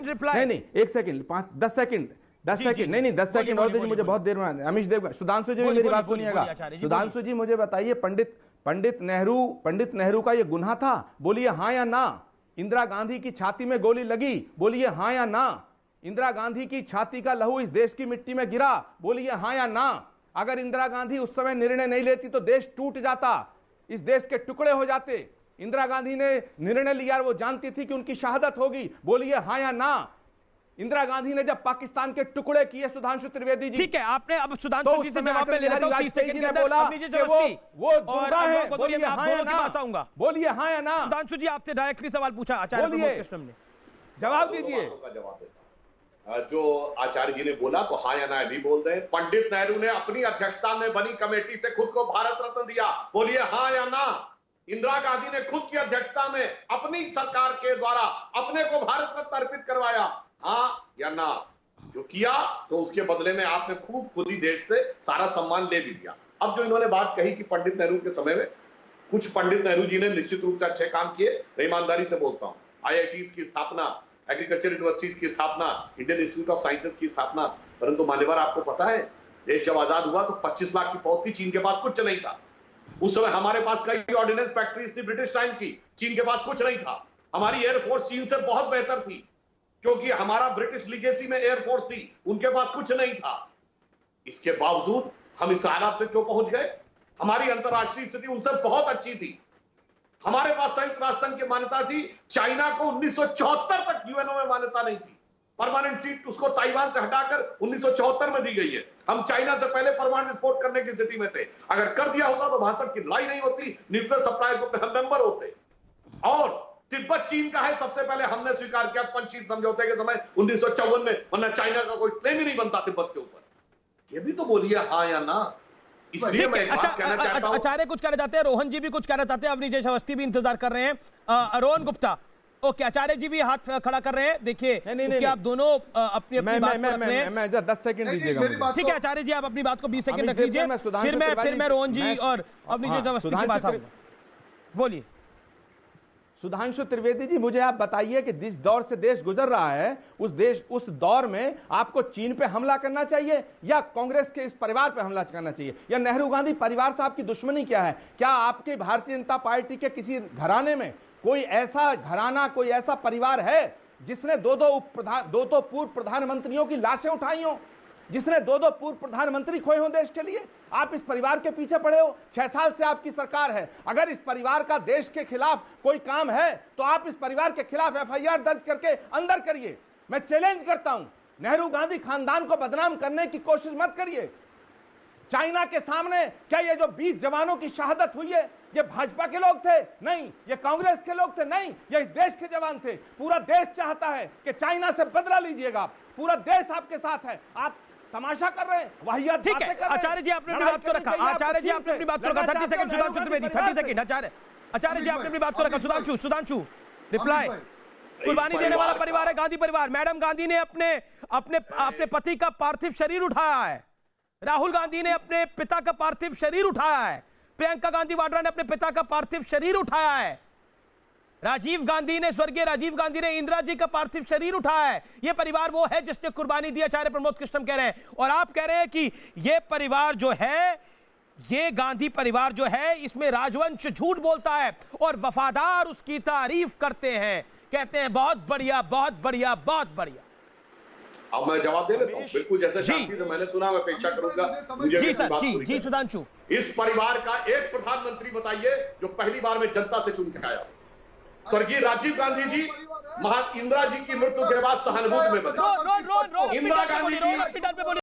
नहीं नहीं, एक सेकंड, 10 सेकंड, 10 सेकंड, नहीं नहीं 10 सेकंड और दीजिए मुझे, बहुत देर में। अमीश देव, सुधांशु जी मेरी बात सुनिएगा। सुधांशु जी मुझे बताइए, पंडित नेहरू का ये गुनाह था? बोलिए हाँ या ना। इंदिरा गांधी की छाती में गोली लगी, बोलिए हाँ या ना। इंदिरा गांधी की छाती का लहू इस देश की मिट्टी में गिरा, बोलिए हाँ या ना। अगर इंदिरा गांधी उस समय निर्णय नहीं लेती तो देश टूट जाता, इस देश के टुकड़े हो जाते। इंदिरा गांधी ने निर्णय लिया, वो जानती थी कि उनकी शहादत होगी, बोलिए हाँ या ना। इंदिरा गांधी ने जब पाकिस्तान के टुकड़े किए, सुधांशु त्रिवेदी जी, ठीक है, आपने अब सुधांशु जी से जवाब में ले लेता हूं 30 सेकंड के अंदर। बोला वो और आप दोनों की पास आऊंगा, बोलिए हाँ या ना। सुधांशु जी आपसे डायरेक्टली सवाल पूछा आचार्य प्रमोद कृष्णम ने, जवाब दीजिए। जो आचार्य जी ने बोला तो हाँ या ना भी बोल दें। पंडित नेहरू ने अपनी अध्यक्षता में बनी कमेटी से खुद को भारत रत्न दिया, बोलिए हाँ या ना। इंदिरा गांधी ने खुद की अध्यक्षता में अपनी सरकार के द्वारा अपने को भारत रत्न अर्पित करवाया, हाँ या ना। जो किया तो उसके बदले में आपने खुद ही देश से सारा सम्मान ले भी लिया। अब जो इन्होंने बात कही कि पंडित नेहरू के समय में, कुछ पंडित नेहरू जी ने निश्चित रूप से अच्छे काम किए, मैं ईमानदारी से बोलता हूं। IITs की स्थापना, एग्रीकल्चर यूनिवर्सिटीज की स्थापना, इंडियन इंस्टीट्यूट ऑफ साइंसेज की स्थापना। परंतु मान्यवर आपको पता है, देश जब आजाद हुआ तो 25 लाख की फौज थी, चीन के पास कुछ नहीं था। उस समय हमारे पास कई ऑर्डिनेंस फैक्ट्रीज थी ब्रिटिश टाइम की, चीन के पास कुछ नहीं था। हमारी एयरफोर्स चीन से बहुत बेहतर थी, क्योंकि हमारा ब्रिटिश लीगेसी में एयरफोर्स थी, उनके पास कुछ नहीं था। इसके बावजूद हम इस हालात में क्यों पहुंच गए? हमारी अंतरराष्ट्रीय स्थिति उनसे बहुत अच्छी थी। हमारे पास संयुक्त राष्ट्र संघ की मान्यता थी, चाइना को 1974 तक यूएनओ में मान्यता नहीं थी। परमानेंट सीट उसको ताइवान से हटाकर 1974 में दी गई है। हम चाइना से पहले परमाणु विस्फोट करने की स्थिति में थे। अगर कर दिया होता तो भाषण की लड़ाई नहीं होती, न्यूक्लियर सप्लाई ग्रुप में हम मेंबर होते। और तिब्बत चीन का है, सबसे पहले हमने स्वीकार किया पंचशील समझौते के समय 1954 में, वरना चाइना का कोई क्लेम ही नहीं बनता तिब्बत के ऊपर। ये भी तो बोलिए हाँ या ना। इसलिए मैं एक बात कहना चाहता हूं। आचार्य कुछ कहना चाहते हैं, रोहन जी भी कुछ कहना चाहते हैं, अवनीश अवस्थी भी इंतजार कर रहे हैं, रोहन गुप्ता। ओके, आचार्य जी भी हाथ खड़ा कर रहे हैं। देखिए कि आप दोनों अपनी अपनी बात को रख रहे हैं। मैं 10 सेकंड दीजिएगा। ठीक है आचार्य जी, आप अपनी बात को 20 सेकंड रख लीजिए, फिर मैं रोहन जी और अवनीश अवस्थी के पास आऊंगा। बोलिए सुधांशु त्रिवेदी जी, मुझे आप बताइए कि जिस दौर से देश गुजर रहा है, उस दौर में आपको चीन पे हमला करना चाहिए या कांग्रेस के इस परिवार पे हमला करना चाहिए, या नेहरू गांधी परिवार से आपकी दुश्मनी क्या है? क्या आपके भारतीय जनता पार्टी के किसी घराने में कोई ऐसा घराना, कोई ऐसा परिवार है जिसने दो पूर्व प्रधानमंत्रियों की लाशें उठाई हो, जिसने दो पूर्व प्रधानमंत्री खोए हों देश के लिए? आप इस परिवार के पीछे पड़े हो। 6 साल से आपकी सरकार है। अगर इस परिवार का देश के खिलाफ कोई काम है तो आप इस परिवार के खिलाफ FIR दर्ज करके अंदर करिए। मैं चैलेंज करता हूं, नेहरू गांधी खानदान को बदनाम करने की कोशिश मत करिए। चाइना के सामने क्या ये जो 20 जवानों की शहादत हुई है, ये भाजपा के लोग थे? नहीं। ये कांग्रेस के लोग थे? नहीं। ये इस देश के जवान थे। पूरा देश चाहता है कि चाइना से बदला लीजिएगा। पूरा देश आपके साथ है। आप तमाशा कर रहे हैं, वाहियात ठीक है। आचार्य जी आपने अपनी बात को रखा, आचार्य जी आपने अपनी बात को रखा। 30 सेकंड सुधांशु त्रिवेदी, 30 सेकंड। आचार्य जी आपने अपनी बात को रखा। सुधांशु रिप्लाई। कुर्बानी देने वाला परिवार है गांधी परिवार। मैडम गांधी ने अपने पति का पार्थिव शरीर उठाया है। राहुल गांधी ने अपने पिता का पार्थिव शरीर उठाया है। प्रियंका गांधी वाड्रा ने अपने पिता का पार्थिव शरीर उठाया है। स्वर्गीय राजीव गांधी ने इंदिरा जी का पार्थिव शरीर उठाया है। यह परिवार वो है जिसने कुर्बानी दी, आचार्य प्रमोद कृष्णम कह रहे हैं। और आप कह रहे हैं कि यह परिवार जो है, ये गांधी परिवार जो है, इसमें राजवंश झूठ बोलता है और वफादार उसकी तारीफ करते हैं, कहते हैं बहुत बढ़िया, बहुत बढ़िया, बहुत बढ़िया। अब मैं जवाब दे लेता हूं, बिल्कुल जैसे शांति से मैंने सुना, मैं अपेक्षा करूंगा जी सर। जी सुधांशु, इस परिवार का एक प्रधानमंत्री बताइए जो पहली बार में जनता से चुन के आया। स्वर्गीय राजीव गांधी जी इंदिरा जी की मृत्यु के बाद सहानुभूति में बने। इंदिरा गांधी जी